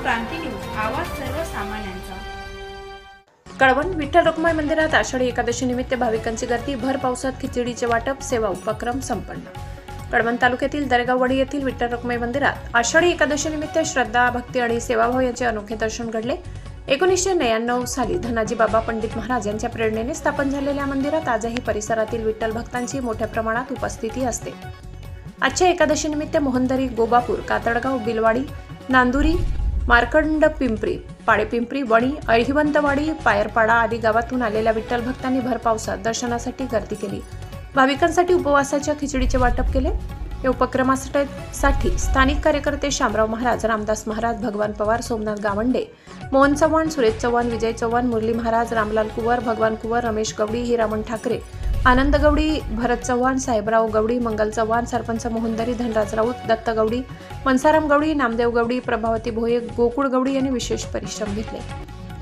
क्रांती news, आवाज सर्वसामान्यांचा। कळवण विठ्ठल रखुमाई मंदिरात आषाढी एकादशी निमित्त भाविकांची गर्दी, भर पावसात खिचडीचे वाटप, सेवा उपक्रम संपन्न। कळवण तालुक्यातील दरेगाववाडी येथील विठ्ठल रखुमाई मंदिरात आषाढी एकादशी निमित्त श्रद्धा, भक्ती आणि सेवाभाव यांचे अनोखे दर्शन घडले। 1999 साली धनाजी बाबा पंडित महाराज यांच्या प्रेरणेने स्थापन झालेल्या मंदिरात आजही परिसरातील विठ्ठल भक्तांची मोठ्या प्रमाणात उपस्थिती असते। आजच्या एकादशी निमित्त मोहनदरी, गोबापूर, कातडगाव, बिलवाडी, नांदुरी, मार्कंड पिंपरी, पाडेपिंपरी, वणी, अहिवंतवाडी, पायरपाडा आदी गावातून आलेल्या विठ्ठल भक्तांनी भर पावसात दर्शनासाठी गर्दी केली। भाविकांसाठी उपवासाच्या खिचडीचे वाटप केले। या उपक्रमासाठी स्थानिक कार्यकर्ते शामराव महाराज, रामदास महाराज, भगवान पवार, सोमनाथ गावंडे, मोहन चव्हाण, सुरेश चव्हाण, विजय चव्हाण, मुरली महाराज, रामलाल कुवर, भगवान कुवर, रमेश गवडी, हिरामण ठाकरे, आनंद गवडी, भरत चव्हाण, साहेबराव गवडी, मंगल चव्हाण, सरपंच मोहनदरी, धनराज राऊत, दत्त गवडी, मनसाराम गवडी, नामदेव गवडी, प्रभावती भोये, गोकुळ गवडी यांनी विशेष परिश्रम घेतले।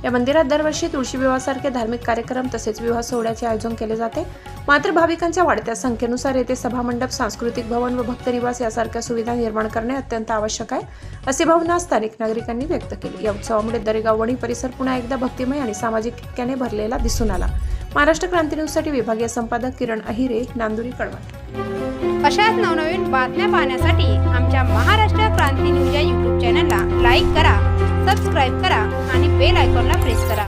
या मंदिरात दरवर्षी तुळशी विवाहासारखे धार्मिक कार्यक्रम तसेच विवाह सोहळ्याचे आयोजन केले जाते। मात्र भाविकांच्या वाढत्या संख्येनुसार येथे सभामंडप, सांस्कृतिक भवन व भक्तनिवास यासारख्या सुविधा निर्माण करणे अत्यंत आवश्यक आहे, अशी भावना स्थानिक नागरिकांनी व्यक्त केली। या उत्सवामुळे दरेगाव-वणी परिसर पुन्हा एकदा भक्तिमय आणि सामाजिकतेने भरलेला दिसून आला। महाराष्ट्र क्रांती न्यूजसाठी विभागीय संपादक किरण अहिरे, नांदुरी, कळवण। अशाच नवनवीन बातम्या पाहण्यासाठी आमच्या महाराष्ट्र क्रांती न्यूज या YouTube चॅनलला लाईक करा, सबस्क्राईब करा आणि बेल आयकॉनला प्रेस करा।